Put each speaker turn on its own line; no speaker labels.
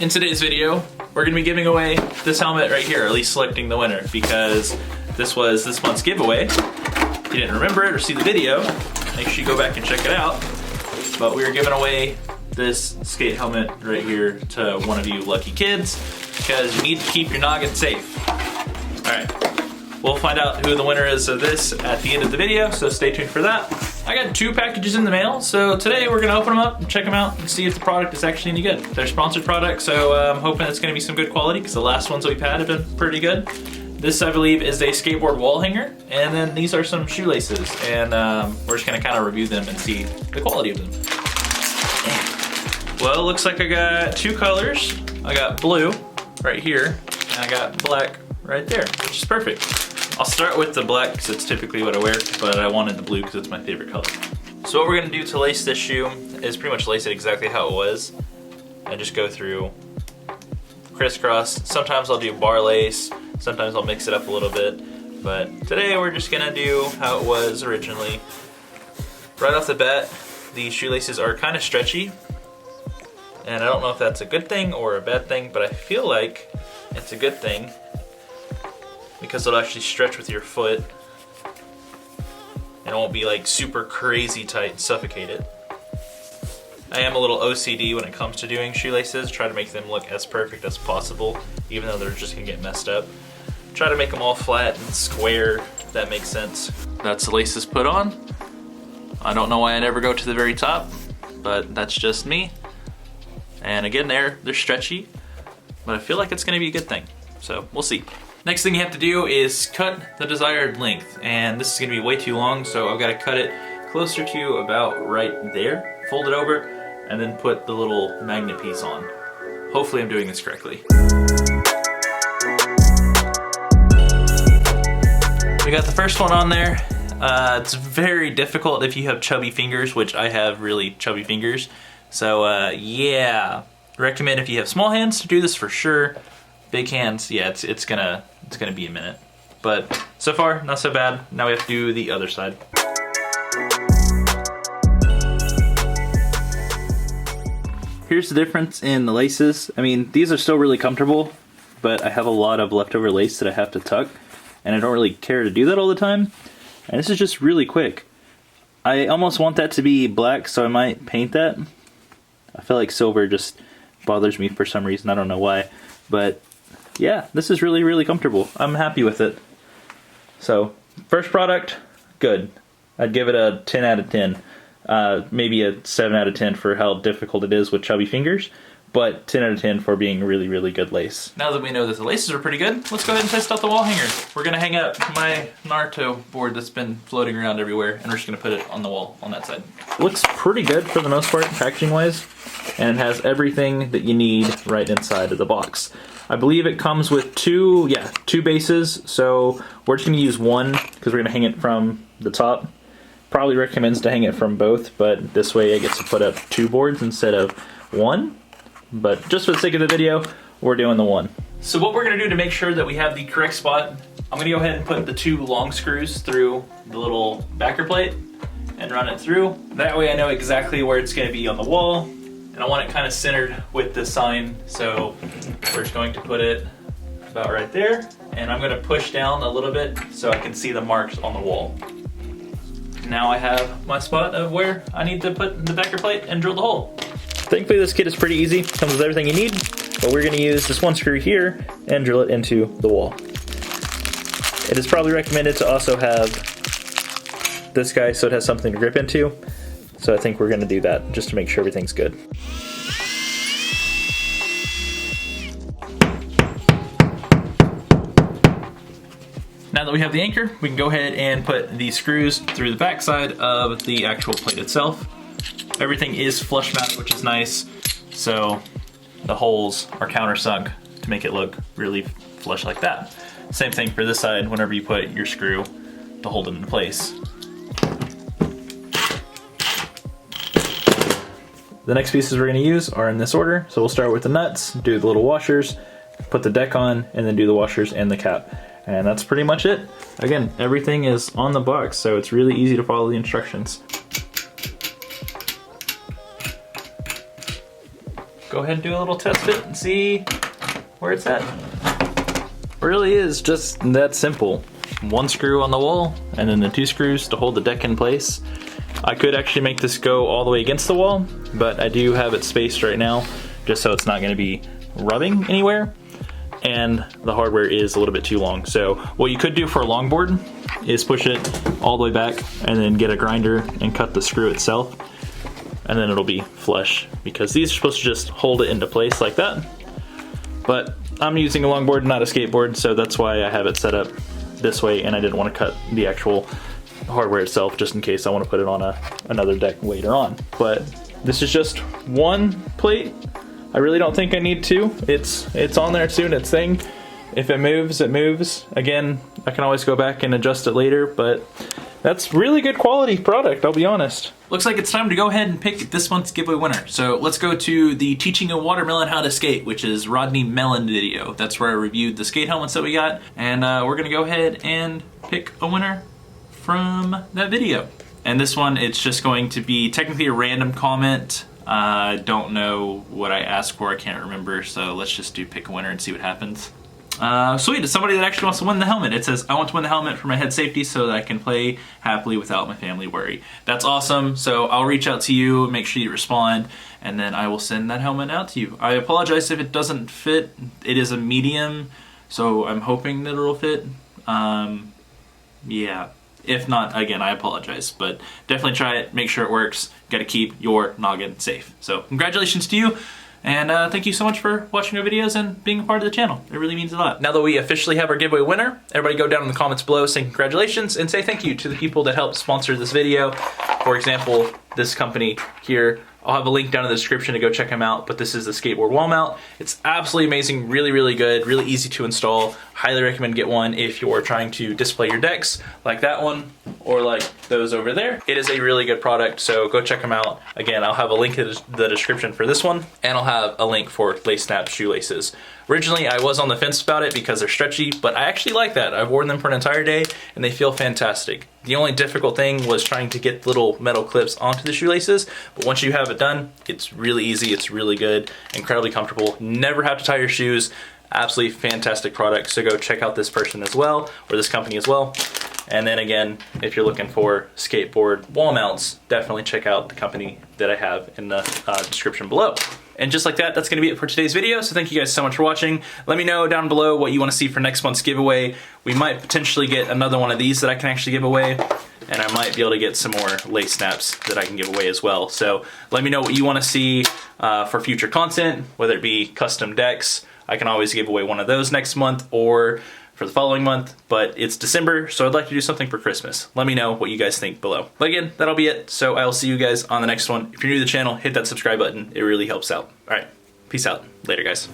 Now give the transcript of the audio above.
In today's video, we're gonna be giving away this helmet right here, or at least selecting the winner, because this was this month's giveaway. If you didn't remember it or see the video, make sure you go back and check it out. But we are giving away this skate helmet right here to one of you lucky kids, because you need to keep your noggin safe. All right, we'll find out who the winner is of this at the end of the video, so stay tuned for that. I got 2 packages in the mail, so today we're gonna open them up and check them out and see if the product is actually any good. They're sponsored products, so I'm hoping it's gonna be some good quality, because the last ones we've had have been pretty good. This, I believe, is a skateboard wall hanger, and then these are some shoelaces, and we're just gonna kind of review them and see the quality of them. Well, it looks like I got 2 colors. I got blue right here, and I got black right there, which is perfect. I'll start with the black because it's typically what I wear, but I wanted the blue because it's my favorite color. So what we're gonna do to lace this shoe is pretty much lace it exactly how it was. I just go through crisscross. Sometimes I'll do bar lace, sometimes I'll mix it up a little bit, but today we're just gonna do how it was originally. Right off the bat, these shoelaces are kind of stretchy, and I don't know if that's a good thing or a bad thing, but I feel like it's a good thing, because it'll actually stretch with your foot and it won't be like super crazy tight and suffocate it. I am a little OCD when it comes to doing shoelaces, try to make them look as perfect as possible, even though they're just gonna get messed up. Try to make them all flat and square, if that makes sense. That's the laces put on. I don't know why I never go to the very top, but that's just me. And again, they're stretchy, but I feel like it's gonna be a good thing, so we'll see. Next thing you have to do is cut the desired length, and this is gonna be way too long, so I've gotta cut it closer to about right there, fold it over, and then put the little magnet piece on. Hopefully I'm doing this correctly. We got the first one on there. It's very difficult if you have chubby fingers, which I have really chubby fingers. So yeah, recommend if you have small hands to do this for sure. Big hands, yeah, it's gonna be a minute. But so far, not so bad. Now we have to do the other side. Here's the difference in the laces. I mean, these are still really comfortable, but I have a lot of leftover lace that I have to tuck, and I don't really care to do that all the time. And this is just really quick. I almost want that to be black, so I might paint that. I feel like silver just bothers me for some reason, I don't know why. But yeah, this is really, really comfortable. I'm happy with it. So, first product, good. I'd give it a 10 out of 10. Maybe a 7 out of 10 for how difficult it is with chubby fingers, but 10 out of 10 for being really, really good lace. Now that we know that the laces are pretty good, let's go ahead and test out the wall hanger. We're gonna hang up my Naruto board that's been floating around everywhere, and we're just gonna put it on the wall on that side. Looks pretty good for the most part, packaging-wise, and it has everything that you need right inside of the box. I believe it comes with two bases, so we're just gonna use one because we're gonna hang it from the top. Probably recommends to hang it from both, but this way I get to put up 2 boards instead of 1. But just for the sake of the video, we're doing the 1. So what we're gonna do to make sure that we have the correct spot, I'm gonna go ahead and put the 2 long screws through the little backer plate and run it through. That way I know exactly where it's gonna be on the wall, and I want it kind of centered with the sign, so we're just going to put it about right there, and I'm gonna push down a little bit so I can see the marks on the wall. Now I have my spot of where I need to put the backer plate and drill the hole. Thankfully this kit is pretty easy, comes with everything you need, but we're gonna use this one screw here and drill it into the wall. It is probably recommended to also have this guy so it has something to grip into, so I think we're gonna do that just to make sure everything's good. Now that we have the anchor, we can go ahead and put the screws through the back side of the actual plate itself. Everything is flush mounted, which is nice, so the holes are countersunk to make it look really flush like that. Same thing for this side whenever you put your screw to hold it into place. The next pieces we're going to use are in this order, so we'll start with the nuts, do the little washers, put the deck on, and then do the washers and the cap. And that's pretty much it. Again, everything is on the box, so it's really easy to follow the instructions. go ahead and do a little test fit and see where it's at. Really is just that simple. One screw on the wall and then the 2 screws to hold the deck in place. I could actually make this go all the way against the wall, but I do have it spaced right now just so it's not going to be rubbing anywhere, and the hardware is a little bit too long. So what you could do for a longboard is push it all the way back and then get a grinder and cut the screw itself, and then it'll be flush, because these are supposed to just hold it into place like that. But I'm using a longboard, not a skateboard, so that's why I have it set up this way, and I didn't want to cut the actual hardware itself just in case I want to put it on another deck later on. But this is just one plate. I really don't think I need 2. It's on there soon, its thing. If it moves, it moves. Again, I can always go back and adjust it later, but that's really good quality product, I'll be honest. Looks like it's time to go ahead and pick this month's giveaway winner. So let's go to the Teaching a Watermelon How to Skate, which is Rodney Mellon video. That's where I reviewed the skate helmets that we got, and we're gonna go ahead and pick a winner from that video. And this one, it's just going to be technically a random comment. I don't know what I asked for, I can't remember, so let's just do pick a winner and see what happens. Sweet, it's somebody that actually wants to win the helmet. It says, I want to win the helmet for my head safety so that I can play happily without my family worry. That's awesome, so I'll reach out to you, make sure you respond, and then I will send that helmet out to you. I apologize if it doesn't fit. It is a medium, so I'm hoping that it'll fit. Yeah. If not, again, I apologize, but definitely try it, make sure it works. Gotta keep your noggin safe. So congratulations to you, and thank you so much for watching our videos and being a part of the channel. It really means a lot. Now that we officially have our giveaway winner, everybody go down in the comments below, say congratulations, and say thank you to the people that helped sponsor this video. For example, this company here. I'll have a link down in the description to go check them out, but this is the skateboard wall mount. It's absolutely amazing, really, really good, really easy to install. Highly recommend get one if you're trying to display your decks, like that one, or like those over there. It is a really good product, so go check them out. Again, I'll have a link in the description for this one, and I'll have a link for Lacesnapz shoelaces. Originally, I was on the fence about it because they're stretchy, but I actually like that. I've worn them for an entire day, and they feel fantastic. The only difficult thing was trying to get little metal clips onto the shoelaces, but once you have it done, it's really easy, it's really good, incredibly comfortable. Never have to tie your shoes. Absolutely fantastic product, so go check out this person as well, or this company as well. And then again, if you're looking for skateboard wall mounts, definitely check out the company that I have in the description below. And just like that, that's gonna be it for today's video. So thank you guys so much for watching. Let me know down below what you wanna see for next month's giveaway. We might potentially get another one of these that I can actually give away, and I might be able to get some more Lacesnapz that I can give away as well. So let me know what you wanna see for future content, whether it be custom decks. I can always give away one of those next month or for the following month, but it's December, so I'd like to do something for Christmas. Let me know what you guys think below. But again, that'll be it, so I'll see you guys on the next one. If you're new to the channel, hit that subscribe button. It really helps out. All right, peace out. Later, guys.